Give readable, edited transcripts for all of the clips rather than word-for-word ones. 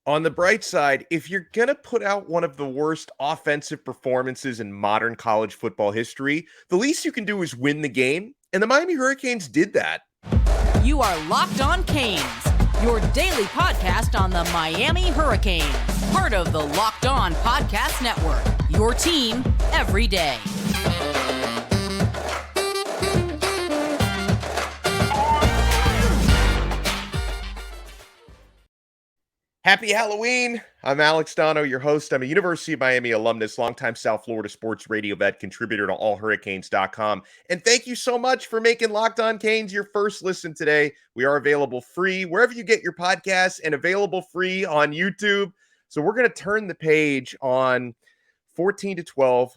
On the bright side, if you're going to put out one of the worst offensive performances in modern college football history, the least you can do is win the game. And the Miami Hurricanes did that. You are Locked On Canes, your daily podcast on the Miami Hurricanes, part of the Locked On Podcast Network, your team every day. Happy Halloween. I'm Alex Donno, your host. I'm a University of Miami alumnus, longtime South Florida sports radio vet, contributor to allhurricanes.com. And thank you so much for making Locked On Canes your first listen today. We are available free wherever you get your podcasts and available free on YouTube. So we're going to turn the page on 14-12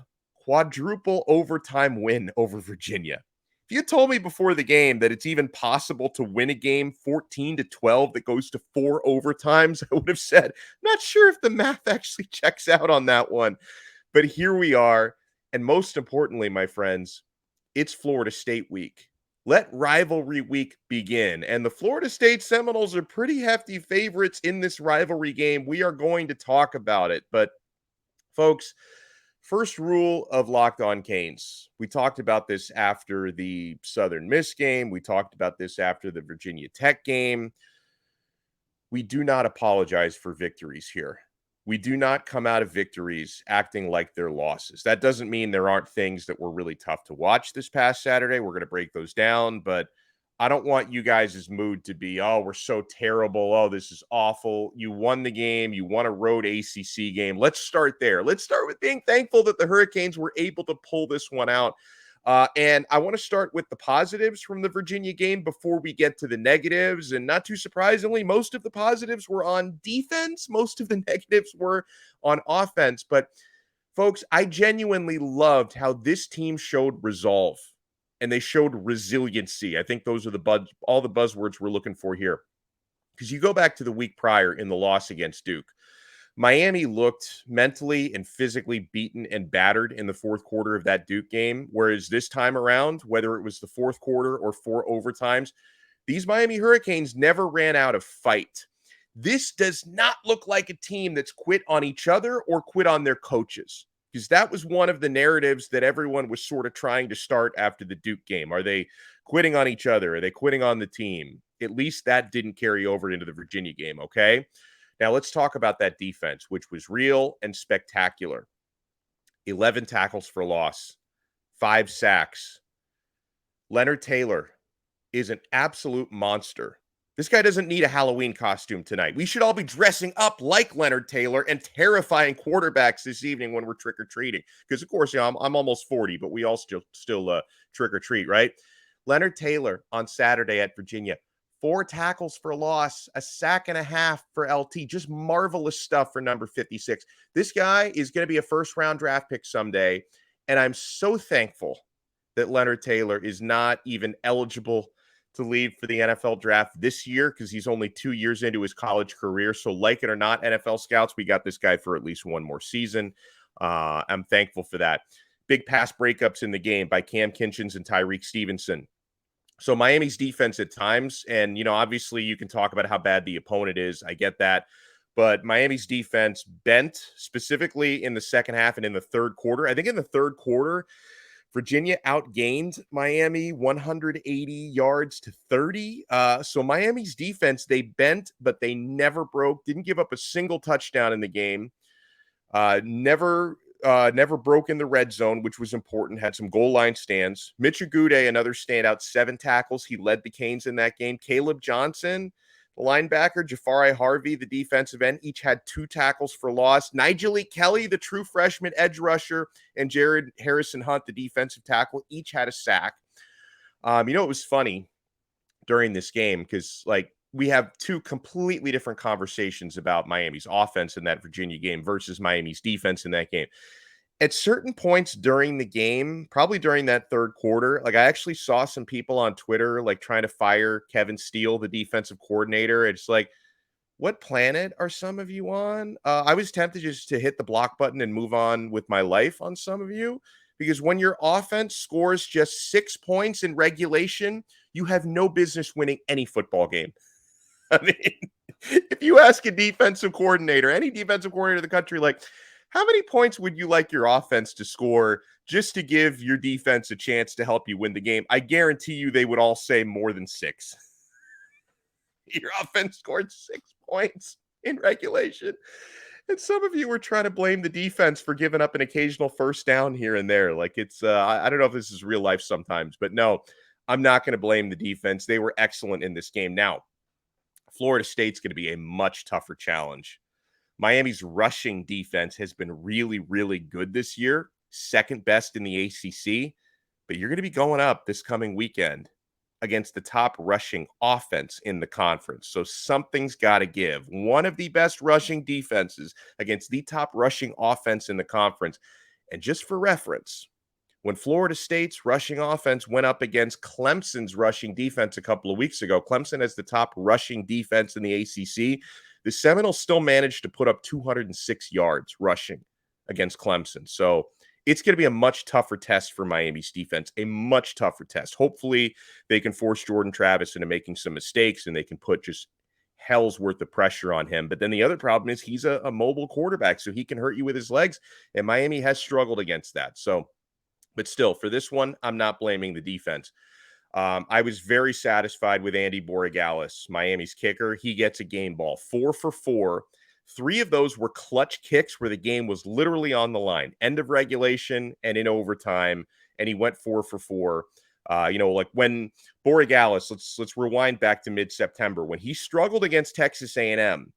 quadruple overtime win over Virginia. If you told me before the game that it's even possible to win a game 14-12 that goes to 4 overtimes, I would have said, not sure if the math actually checks out on that one. But here we are. And most importantly, my friends, it's Florida State week. Let rivalry week begin. And the Florida State Seminoles are pretty hefty favorites in this rivalry game. We are going to talk about it. But folks, first rule of Locked On Canes. We talked about this after the Southern Miss game. We talked about this after the Virginia Tech game. We do not apologize for victories here. We do not come out of victories acting like they're losses. That doesn't mean there aren't things that were really tough to watch this past Saturday. We're going to break those down, but I don't want you guys' mood to be, oh, we're so terrible. Oh, this is awful. You won the game. You won a road ACC game. Let's start there. Let's start with being thankful that the Hurricanes were able to pull this one out. And I want to start with the positives from the Virginia game before we get to the negatives. And not too surprisingly, most of the positives were on defense. Most of the negatives were on offense. But folks, I genuinely loved how this team showed resolve. And they showed resiliency. I think those are all the buzzwords we're looking for here. Because you go back to the week prior in the loss against Duke, Miami looked mentally and physically beaten and battered in the fourth quarter of that Duke game. Whereas this time around, whether it was the fourth quarter or 4 overtimes, these Miami Hurricanes never ran out of fight. This does not look like a team that's quit on each other or quit on their coaches. Because that was one of the narratives that everyone was sort of trying to start after the Duke game. Are they quitting on each other? Are they quitting on the team? At least that didn't carry over into the Virginia game, okay? Now let's talk about that defense, which was real and spectacular. 11 tackles for loss, 5 sacks. Leonard Taylor is an absolute monster. This guy doesn't need a Halloween costume tonight. We should all be dressing up like Leonard Taylor and terrifying quarterbacks this evening when we're trick-or-treating. Because, of course, I'm almost 40, but we all still trick-or-treat, right? Leonard Taylor on Saturday at Virginia, 4 tackles for loss, a sack and a half for LT. Just marvelous stuff for number 56. This guy is going to be a first-round draft pick someday, and I'm so thankful that Leonard Taylor is not even eligible to leave for the NFL draft this year because he's only 2 years into his college career. So like it or not, NFL scouts, we got this guy for at least one more season. I'm thankful for that. Big pass breakups in the game by Cam Kinchins and Tyreek Stevenson. So Miami's defense at times, and, obviously you can talk about how bad the opponent is. I get that. But Miami's defense bent specifically in the second half and in the third quarter. I think in the third quarter, Virginia outgained Miami 180 yards to 30. So Miami's defense, they bent, but they never broke, didn't give up a single touchdown in the game. Never broke in the red zone, which was important, had some goal line stands. Mitch Agude, another standout, 7 tackles. He led the Canes in that game. Caleb Johnson, the linebacker, Jafari Harvey, the defensive end, each had 2 tackles for loss. Nigel Kelly, the true freshman edge rusher, and Jared Harrison Hunt, the defensive tackle, each had a sack. It was funny during this game because, we have 2 completely different conversations about Miami's offense in that Virginia game versus Miami's defense in that game. At certain points during the game, probably during that third quarter, I actually saw some people on Twitter, trying to fire Kevin Steele, the defensive coordinator. It's like, what planet are some of you on? I was tempted just to hit the block button and move on with my life on some of you, because when your offense scores just 6 points in regulation, you have no business winning any football game. I mean, If you ask a defensive coordinator, any defensive coordinator in the country, like, how many points would you like your offense to score just to give your defense a chance to help you win the game? I guarantee you they would all say more than 6. Your offense scored 6 points in regulation. And some of you were trying to blame the defense for giving up an occasional first down here and there. Like it's, I don't know if this is real life sometimes, but no, I'm not going to blame the defense. They were excellent in this game. Now, Florida State's going to be a much tougher challenge. Miami's rushing defense has been really, really good this year, second best in the ACC, but you're going to be going up this coming weekend against the top rushing offense in the conference. So something's got to give. One of the best rushing defenses against the top rushing offense in the conference. And just for reference, when Florida State's rushing offense went up against Clemson's rushing defense a couple of weeks ago, Clemson has the top rushing defense in the ACC. The Seminoles still managed to put up 206 yards rushing against Clemson. So it's going to be a much tougher test for Miami's defense, a much tougher test. Hopefully, they can force Jordan Travis into making some mistakes and they can put just hell's worth of pressure on him. But then the other problem is he's a mobile quarterback, so he can hurt you with his legs, and Miami has struggled against that. So, but still, for this one, I'm not blaming the defense. I was very satisfied with Andy Borregales, Miami's kicker. He gets a game ball, 4 for 4. 3 of those were clutch kicks where the game was literally on the line, end of regulation and in overtime, and he went 4 for 4. Like when Borregales, let's rewind back to mid-September when he struggled against Texas A&M.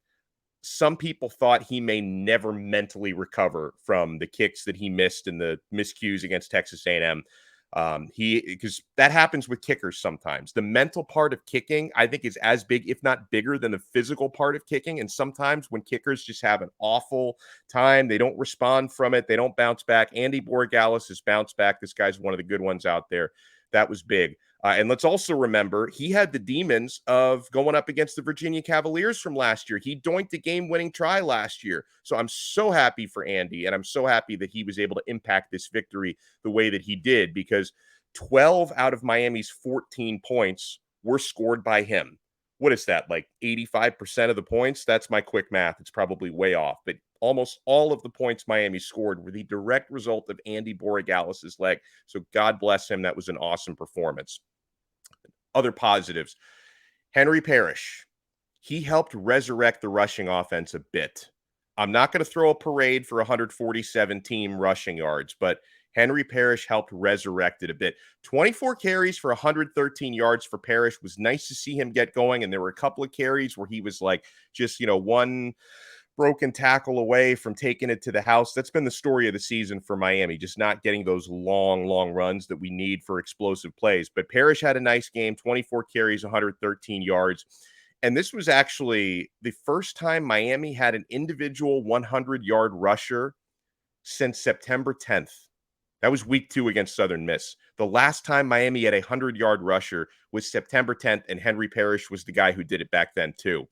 Some people thought he may never mentally recover from the kicks that he missed and the miscues against Texas A&M. Because that happens with kickers sometimes. The mental part of kicking, I think, is as big, if not bigger, than the physical part of kicking. And sometimes when kickers just have an awful time, they don't respond from it, they don't bounce back. Andy Borregales has bounced back. This guy's one of the good ones out there. That was big. And let's also remember, he had the demons of going up against the Virginia Cavaliers from last year. He doinked a game-winning try last year. So I'm so happy for Andy, and I'm so happy that he was able to impact this victory the way that he did, because 12 out of Miami's 14 points were scored by him. What is that, like 85% of the points? That's my quick math. It's probably way off, but almost all of the points Miami scored were the direct result of Andy Borregales' leg. So God bless him. That was an awesome performance. Other positives. Henry Parrish, he helped resurrect the rushing offense a bit. I'm not going to throw a parade for 147 team rushing yards, but Henry Parrish helped resurrect it a bit. 24 carries for 113 yards for Parrish. Was nice to see him get going, and there were a couple of carries where he was like just, one broken tackle away from taking it to the house. That's been the story of the season for Miami, just not getting those long runs that we need for explosive plays. But Parrish had a nice game, 24 carries, 113 yards. And this was actually the first time Miami had an individual 100-yard rusher since September 10th. That was week 2 against Southern Miss. The last time Miami had a 100-yard rusher was September 10th, and Henry Parrish was the guy who did it back then too.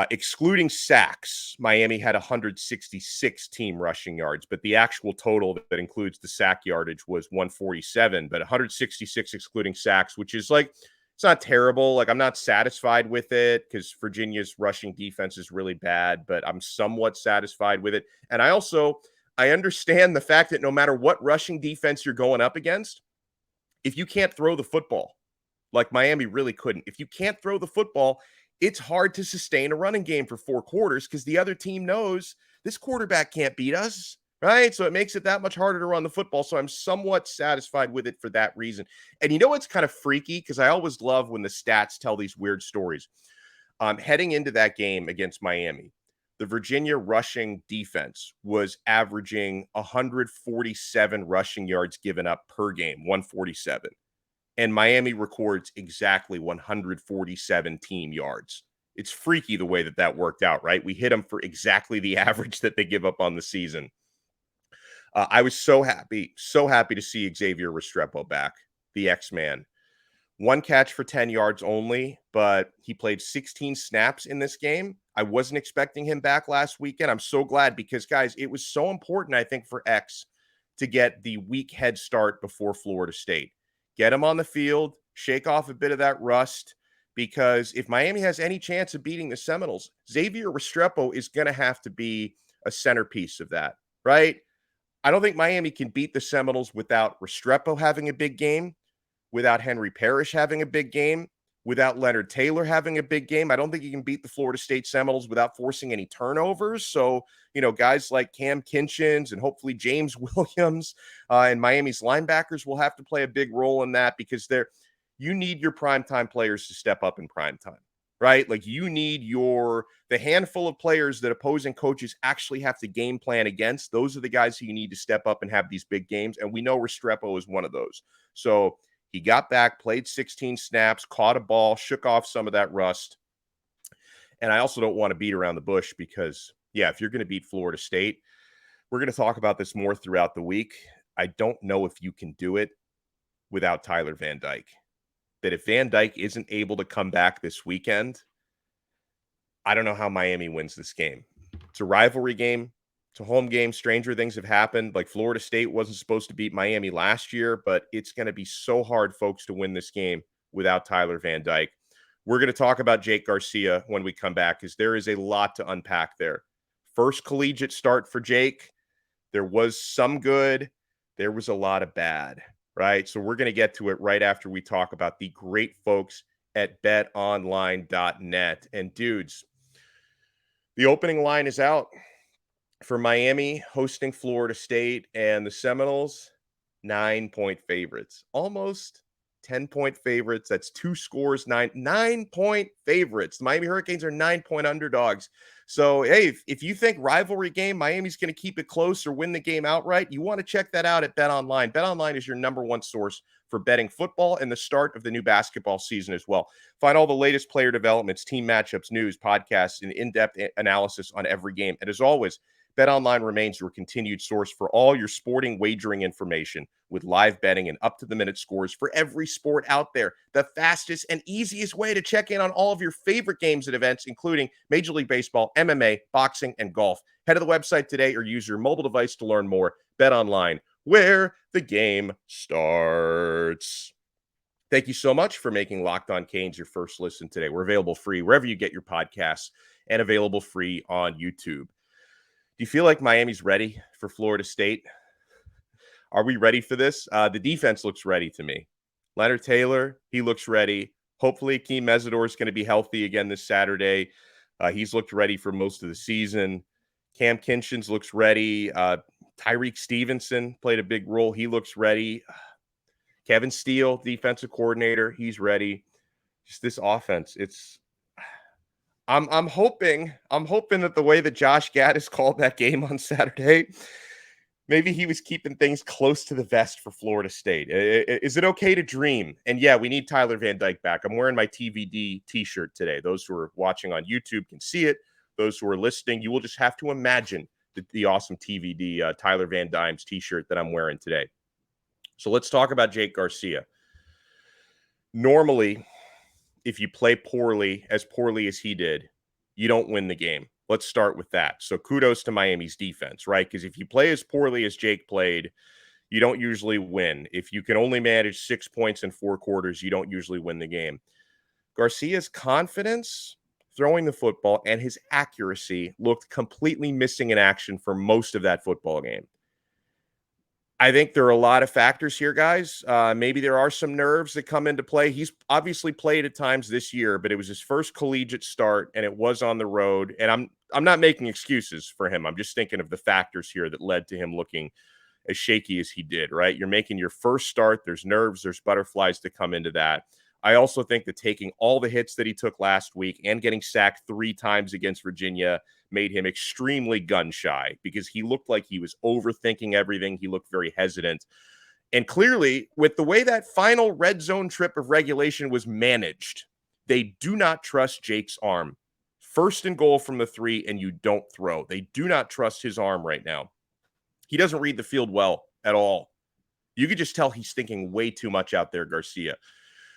Excluding sacks, Miami had 166 team rushing yards, but the actual total that includes the sack yardage was 147, but 166 excluding sacks, which is like, it's not terrible. Like, I'm not satisfied with it because Virginia's rushing defense is really bad, but I'm somewhat satisfied with it. And I understand the fact that no matter what rushing defense you're going up against, if you can't throw the football, like Miami really couldn't, if you can't throw the football, it's hard to sustain a running game for 4 quarters because the other team knows this quarterback can't beat us, right? So it makes it that much harder to run the football. So I'm somewhat satisfied with it for that reason. And you know what's kind of freaky? Because I always love when the stats tell these weird stories. Heading into that game against Miami, the Virginia rushing defense was averaging 147 rushing yards given up per game, 147. And Miami records exactly 147 team yards. It's freaky the way that worked out, right? We hit them for exactly the average that they give up on the season. I was so happy to see Xavier Restrepo back, the X-Man. 1 catch for 10 yards only, but he played 16 snaps in this game. I wasn't expecting him back last weekend. I'm so glad because, guys, it was so important, I think, for X to get the week head start before Florida State. Get him on the field, shake off a bit of that rust, because if Miami has any chance of beating the Seminoles, Xavier Restrepo is going to have to be a centerpiece of that, right? I don't think Miami can beat the Seminoles without Restrepo having a big game, without Henry Parrish having a big game, without Leonard Taylor having a big game. I don't think you can beat the Florida State Seminoles without forcing any turnovers. So, guys like Cam Kinchins and hopefully James Williams and Miami's linebackers will have to play a big role in that, because you need your primetime players to step up in primetime, right? Like, you need the handful of players that opposing coaches actually have to game plan against. Those are the guys who you need to step up and have these big games. And we know Restrepo is one of those. So he got back, played 16 snaps, caught a ball, shook off some of that rust. And I also don't want to beat around the bush because, if you're going to beat Florida State, we're going to talk about this more throughout the week. I don't know if you can do it without Tyler Van Dyke. That if Van Dyke isn't able to come back this weekend, I don't know how Miami wins this game. It's a rivalry game. It's a home game. Stranger things have happened. Like, Florida State wasn't supposed to beat Miami last year, but it's going to be so hard, folks, to win this game without Tyler Van Dyke. We're going to talk about Jake Garcia when we come back, because there is a lot to unpack there. First collegiate start for Jake. There was some good. There was a lot of bad, right? So we're going to get to it right after we talk about the great folks at betonline.net. And dudes, the opening line is out for Miami hosting Florida State, and the Seminoles, 9-point favorites, almost 10-point favorites. That's 2 scores, 9-point favorites. The Miami Hurricanes are 9-point underdogs. So, hey, if you think rivalry game, Miami's going to keep it close or win the game outright, you want to check that out at BetOnline. BetOnline is your number one source for betting football and the start of the new basketball season as well. Find all the latest player developments, team matchups, news, podcasts, and in-depth analysis on every game. And as always, BetOnline remains your continued source for all your sporting wagering information, with live betting and up-to-the-minute scores for every sport out there. The fastest and easiest way to check in on all of your favorite games and events, including Major League Baseball, MMA, boxing, and golf. Head to the website today or use your mobile device to learn more. BetOnline, where the game starts. Thank you so much for making Locked On Canes your first listen today. We're available free wherever you get your podcasts and available free on YouTube. Do you feel like Miami's ready for Florida State? Are we ready for this? The defense looks ready to me. Leonard Taylor, he looks ready. Hopefully, Akeem Mesidor is going to be healthy again this Saturday. He's looked ready for most of the season. Cam Kinchins looks ready. Tyreek Stevenson played a big role. He looks ready. Kevin Steele, defensive coordinator, he's ready. Just this offense, I'm hoping that the way that Josh Gaddis called that game on Saturday, maybe he was keeping things close to the vest for Florida State. Is it okay to dream? And yeah, we need Tyler Van Dyke back. I'm wearing my TVD t-shirt today. Those who are watching on YouTube can see it. Those who are listening, you will just have to imagine the awesome TVD Tyler Van Dyke's t-shirt that I'm wearing today. So let's talk about Jake Garcia. Normally, if you play poorly as he did, you don't win the game. Let's start with that. So kudos to Miami's defense, right? Because if you play as poorly as Jake played, you don't usually win. If you can only manage 6 points in 4 quarters, you don't usually win the game. Garcia's confidence throwing the football and his accuracy looked completely missing in action for most of that football game. I think there are a lot of factors here, guys. Maybe there are some nerves that come into play. He's obviously played at times this year, but it was his first collegiate start, and it was on the road. And I'm not making excuses for him. I'm just thinking of the factors here that led to him looking as shaky as he did, right? You're making your first start. There's nerves. There's butterflies that come into that. I also think that taking all the hits that he took last week and getting sacked 3 times against Virginia made him extremely gun shy, because he looked like he was overthinking everything. He looked very hesitant. And clearly, with the way that final red zone trip of regulation was managed, they do not trust Jake's arm. 1st and goal from the 3, and you don't throw. They do not trust his arm right now. He doesn't read the field well at all. You could just tell he's thinking way too much out there, Garcia.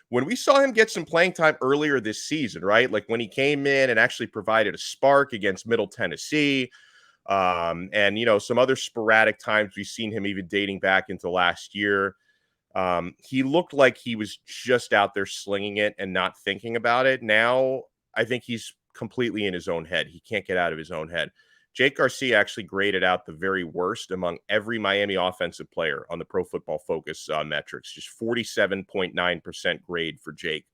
When we saw him get some playing time earlier this season, right? Like when he came in and actually provided a spark against Middle Tennessee, and, some other sporadic times we've seen him even dating back into last year. He looked like he was just out there slinging it and not thinking about it. Now, I think he's completely in his own head. He can't get out of his own head. Jake Garcia actually graded out the very worst among every Miami offensive player on the Pro Football Focus metrics, just 47.9% grade for Jake.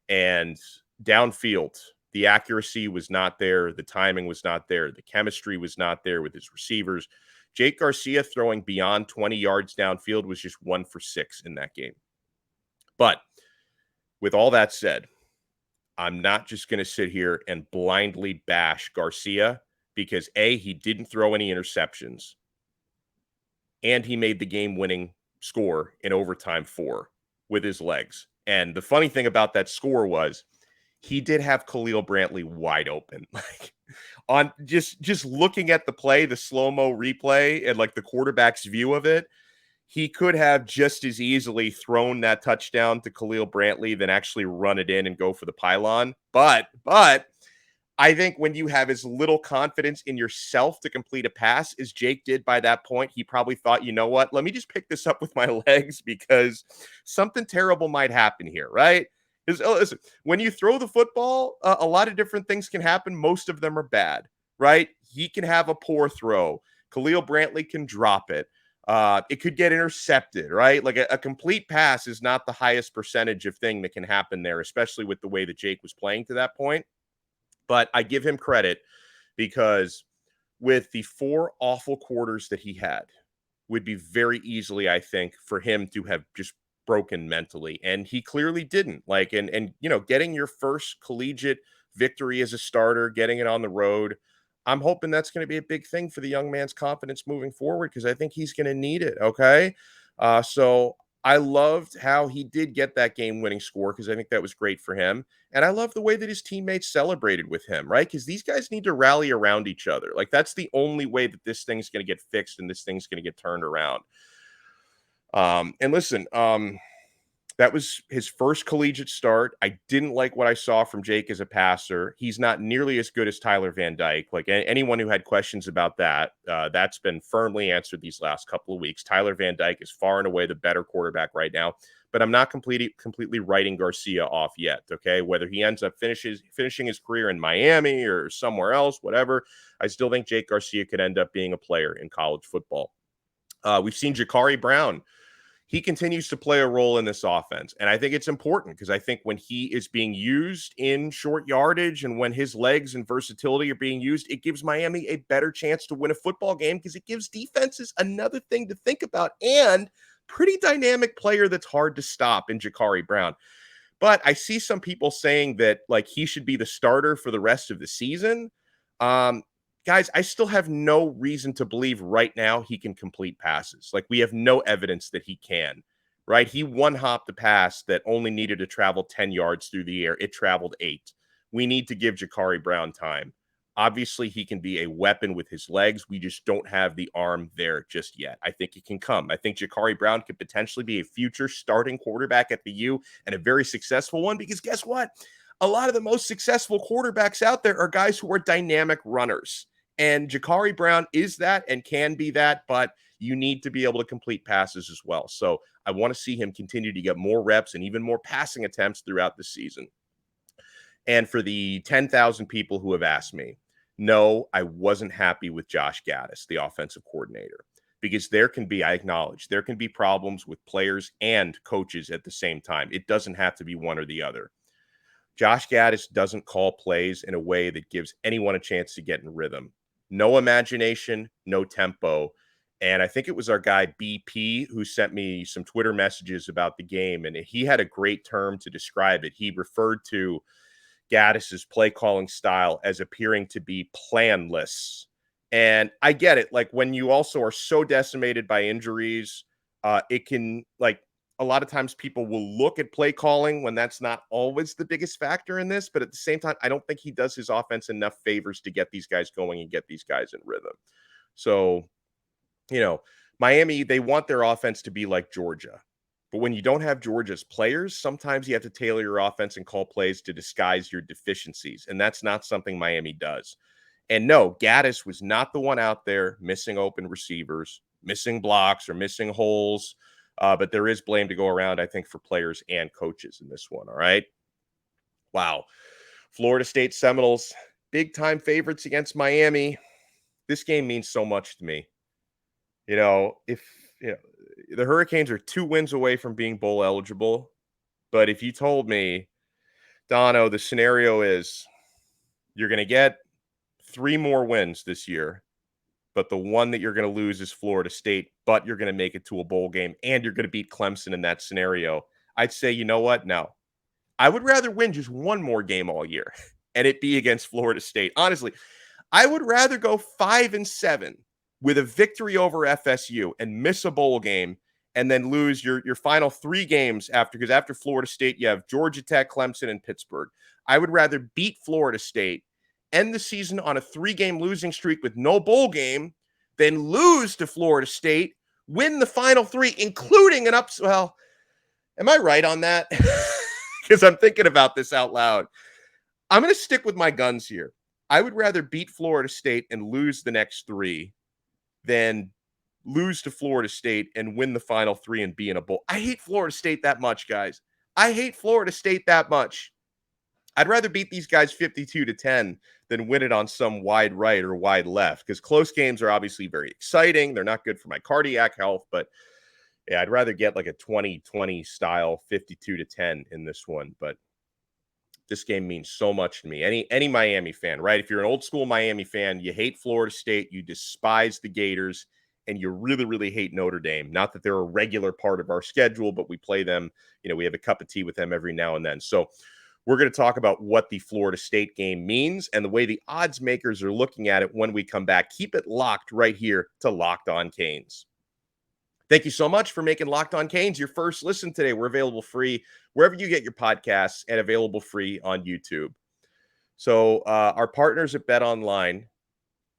And downfield, the accuracy was not there. The timing was not there. The chemistry was not there with his receivers. Jake Garcia throwing beyond 20 yards downfield was just 1 for 6 in that game. But with all that said, I'm not just going to sit here and blindly bash Garcia because A, he didn't throw any interceptions and he made the game-winning score in overtime 4 with his legs. And the funny thing about that score was he did have Khalil Brantley wide open. Like on just looking at the play, the slow-mo replay and like the quarterback's view of it, he could have just as easily thrown that touchdown to Khalil Brantley than actually run it in and go for the pylon. But I think when you have as little confidence in yourself to complete a pass as Jake did by that point, he probably thought, you know what, let me just pick this up with my legs because something terrible might happen here, right? Listen, when you throw the football, a lot of different things can happen. Most of them are bad, right? He can have a poor throw. Khalil Brantley can drop it. It could get intercepted, right? Like a complete pass is not the highest percentage of thing that can happen there, especially with the way that Jake was playing to that point. But I give him credit because with the 4 awful quarters that he had, would be very easily, I think, for him to have just broken mentally. And he clearly didn't. Like, and you know, getting your first collegiate victory as a starter, getting it on the road, I'm hoping that's going to be a big thing for the young man's confidence moving forward because I think he's going to need it. Okay. So I loved how he did get that game-winning score because I think that was great for him. And I love the way that his teammates celebrated with him, right? Because these guys need to rally around each other. Like, that's the only way that this thing's going to get fixed and this thing's going to get turned around. And listen, that was his first collegiate start. I didn't like what I saw from Jake as a passer. He's not nearly as good as Tyler Van Dyke. Like anyone who had questions about that, that's been firmly answered these last couple of weeks. Tyler Van Dyke is far and away the better quarterback right now, but I'm not completely writing Garcia off yet. Okay. Whether he ends up finishing his career in Miami or somewhere else, whatever, I still think Jake Garcia could end up being a player in college football. We've seen Ja'Carri Brown. He continues to play a role in this offense. And I think it's important because I think when he is being used in short yardage and when his legs and versatility are being used, it gives Miami a better chance to win a football game because it gives defenses another thing to think about and pretty dynamic player that's hard to stop in Ja'Carri Brown. But I see some people saying that like he should be the starter for the rest of the season. Guys, I still have no reason to believe right now he can complete passes. Like, we have no evidence that he can, right? He one-hopped a pass that only needed to travel 10 yards through the air. It traveled 8. We need to give Ja'Carri Brown time. Obviously, he can be a weapon with his legs. We just don't have the arm there just yet. I think it can come. I think Ja'Carri Brown could potentially be a future starting quarterback at the U and a very successful one because guess what? A lot of the most successful quarterbacks out there are guys who are dynamic runners. And Ja'Carri Brown is that and can be that, but you need to be able to complete passes as well. So I want to see him continue to get more reps and even more passing attempts throughout the season. And for the 10,000 people who have asked me, no, I wasn't happy with Josh Gaddis, the offensive coordinator, because there can be, I acknowledge, there can be problems with players and coaches at the same time. It doesn't have to be one or the other. Josh Gaddis doesn't call plays in a way that gives anyone a chance to get in rhythm. No imagination, no tempo. And I think it was our guy BP who sent me some Twitter messages about the game, and he had a great term to describe it. He referred to Gaddis's play calling style as appearing to be planless. And I get it. Like, when you also are so decimated by injuries, it can, like, a lot of times people will look at play calling when that's not always the biggest factor in this. But at the same time, I don't think he does his offense enough favors to get these guys going and get these guys in rhythm. So, you know, Miami, they want their offense to be like Georgia. But when you don't have Georgia's players, sometimes you have to tailor your offense and call plays to disguise your deficiencies. And that's not something Miami does. And no, Gaddis was not the one out there missing open receivers, missing blocks, or missing holes. But there is blame to go around, I think, for players and coaches in this one. All right. Wow. Florida State Seminoles, big time favorites against Miami. This game means so much to me. If the Hurricanes are 2 wins away from being bowl eligible, but if you told me, Donno, the scenario is you're going to get 3 more wins this year, but the one that you're going to lose is Florida State, but you're going to make it to a bowl game and you're going to beat Clemson in that scenario, I'd say, you know what? No. I would rather win just one more game all year and it be against Florida State. Honestly, I would rather go 5-7 with a victory over FSU and miss a bowl game and then lose your final 3 games because after Florida State, you have Georgia Tech, Clemson, and Pittsburgh. I would rather beat Florida State, end the season on a 3-game losing streak with no bowl game, than lose to Florida State, win the final 3, including well, am I right on that? Because I'm thinking about this out loud. I'm going to stick with my guns here. I would rather beat Florida State and lose the next 3 than lose to Florida State and win the final 3 and be in a bowl. I hate Florida State that much, guys. I hate Florida State that much. I'd rather beat these guys 52-10 than win it on some wide right or wide left, because close games are obviously very exciting. They're not good for my cardiac health, but yeah, I'd rather get like a 20-20 style 52-10 in this one. But this game means so much to me. Any Miami fan, right? If you're an old school Miami fan, you hate Florida State, you despise the Gators, and you really, really hate Notre Dame. Not that they're a regular part of our schedule, but we play them. We have a cup of tea with them every now and then. So we're going to talk about what the Florida State game means and the way the odds makers are looking at it when we come back. Keep it locked right here to Locked On Canes. Thank you so much for making Locked On Canes your first listen today. We're available free wherever you get your podcasts and available free on YouTube. So our partners at BetOnline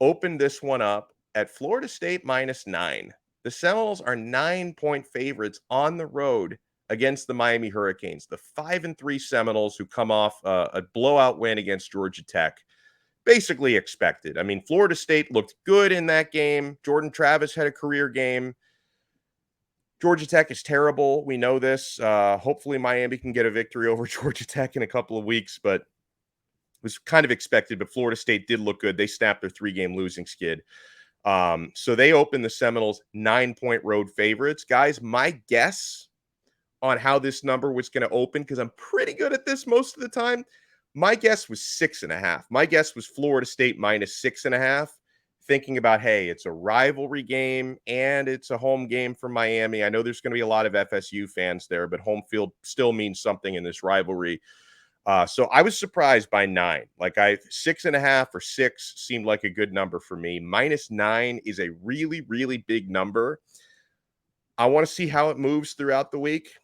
opened this one up at Florida State -9. The Seminoles are 9-point favorites on the road against the Miami Hurricanes, the 5-3 Seminoles who come off a blowout win against Georgia Tech. Basically expected. I mean, Florida State looked good in that game. Jordan Travis had a career game. Georgia Tech is terrible. We know this. Hopefully Miami can get a victory over Georgia Tech in a couple of weeks, but it was kind of expected. But Florida State did look good. They snapped their 3-game losing skid. So they opened the Seminoles 9-point road favorites. Guys, my guess on how this number was going to open, because I'm pretty good at this most of the time, my guess was 6.5. My guess was Florida State -6.5. Thinking about, hey, it's a rivalry game and it's a home game for Miami. I know there's going to be a lot of FSU fans there, but home field still means something in this rivalry. So I was surprised by 9. 6.5 or 6 seemed like a good number for me. -9 is a really, really big number. I want to see how it moves throughout the week.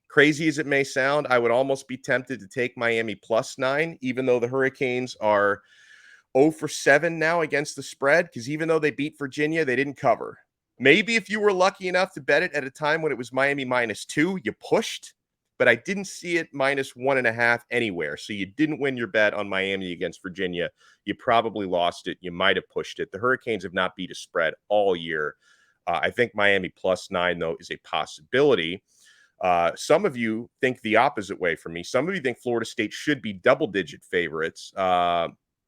Crazy as it may sound, I would almost be tempted to take Miami +9, even though the Hurricanes are 0 for 7 now against the spread, because even though they beat Virginia, they didn't cover. Maybe if you were lucky enough to bet it at a time when it was Miami -2, you pushed, but I didn't see it -1.5 anywhere. So you didn't win your bet on Miami against Virginia. You probably lost it. You might have pushed it. The Hurricanes have not beat a spread all year. I think Miami +9, though, is a possibility. Some of you think the opposite way from me. Some of you think Florida State should be double-digit favorites.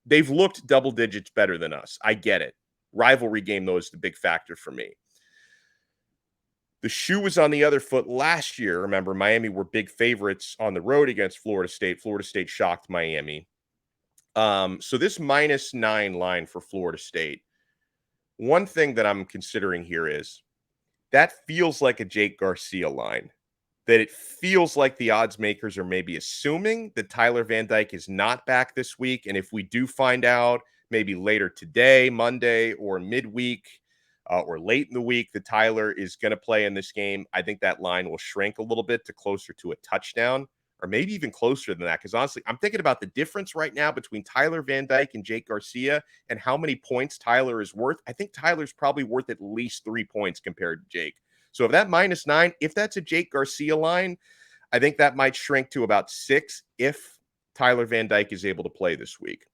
They've looked double digits better than us. I get it. Rivalry game, though, is the big factor for me. The shoe was on the other foot last year. Remember, Miami were big favorites on the road against Florida State. Florida State shocked Miami. So this -9 line for Florida State, one thing that I'm considering here is that feels like a Jake Garcia line. That it feels like the odds makers are maybe assuming that Tyler Van Dyke is not back this week. And if we do find out maybe later today, Monday, or midweek, or late in the week that Tyler is going to play in this game, I think that line will shrink a little bit to closer to a touchdown, or maybe even closer than that. Because honestly, I'm thinking about the difference right now between Tyler Van Dyke and Jake Garcia and how many points Tyler is worth. I think Tyler's probably worth at least 3 points compared to Jake. So if that -9, if that's a Jake Garcia line, I think that might shrink to about 6 if Tyler Van Dyke is able to play this week.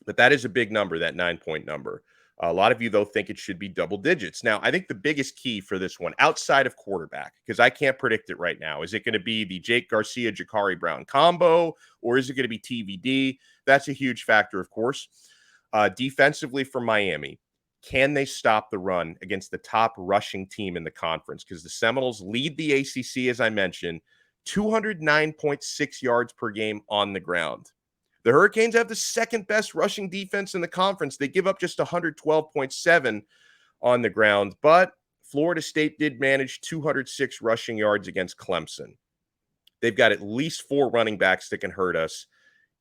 But that is a big number, that 9-point number. A lot of you, though, think it should be double digits. Now, I think the biggest key for this one, outside of quarterback, because I can't predict it right now, is it going to be the Jake Garcia, Jakari Brown combo, or is it going to be TVD? That's a huge factor, of course. Defensively for Miami, can they stop the run against the top rushing team in the conference? Because the Seminoles lead the ACC, as I mentioned, 209.6 yards per game on the ground. The Hurricanes have the second best rushing defense in the conference. They give up just 112.7 on the ground, but Florida State did manage 206 rushing yards against Clemson. They've got at least 4 running backs that can hurt us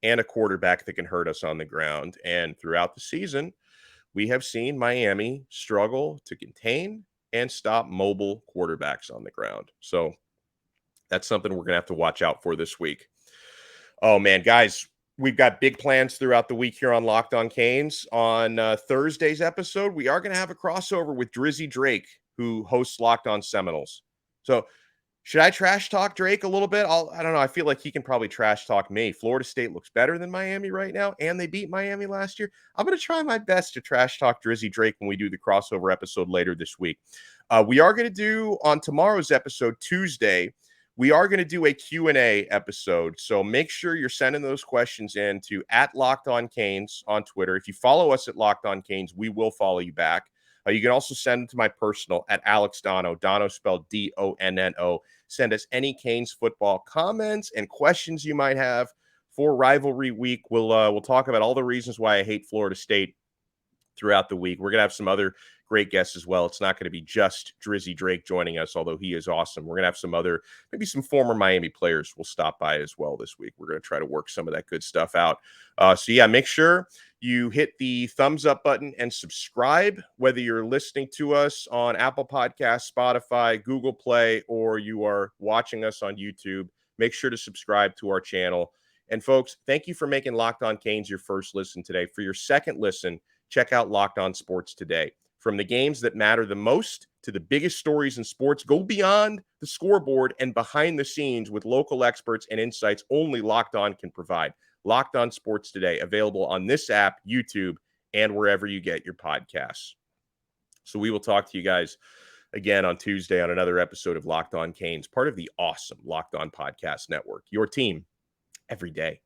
and a quarterback that can hurt us on the ground. And throughout the season, we have seen Miami struggle to contain and stop mobile quarterbacks on the ground. So that's something we're going to have to watch out for this week. Oh, man, guys, we've got big plans throughout the week here on Locked On Canes. On Thursday's episode, we are going to have a crossover with Drizzy Drake, who hosts Locked On Seminoles. So should I trash talk Drake a little bit? I don't know. I feel like he can probably trash talk me. Florida State looks better than Miami right now, and they beat Miami last year. I'm going to try my best to trash talk Drizzy Drake when we do the crossover episode later this week. We are going to do on tomorrow's episode, Tuesday, we are going to do a Q&A episode. So make sure you're sending those questions in to @LockedOnCanes on Twitter. If you follow us at Locked On Canes, we will follow you back. You can also send them to my personal at Alex Donno, Donno spelled Donno. Send us any Canes football comments and questions you might have for Rivalry Week. We'll talk about all the reasons why I hate Florida State throughout the week. We're going to have some other great guests as well. It's not going to be just Drizzy Drake joining us, although he is awesome. We're going to have some other, maybe some former Miami players will stop by as well this week. We're going to try to work some of that good stuff out. So yeah, make sure you hit the thumbs up button and subscribe, whether you're listening to us on Apple Podcasts, Spotify, Google Play, or you are watching us on YouTube. Make sure to subscribe to our channel. And folks, thank you for making Locked On Canes your first listen today. For your second listen, check out Locked On Sports Today. From the games that matter the most to the biggest stories in sports, go beyond the scoreboard and behind the scenes with local experts and insights only Locked On can provide. Locked On Sports Today, available on this app, YouTube, and wherever you get your podcasts. So we will talk to you guys again on Tuesday on another episode of Locked On Canes, part of the awesome Locked On Podcast Network. Your team every day.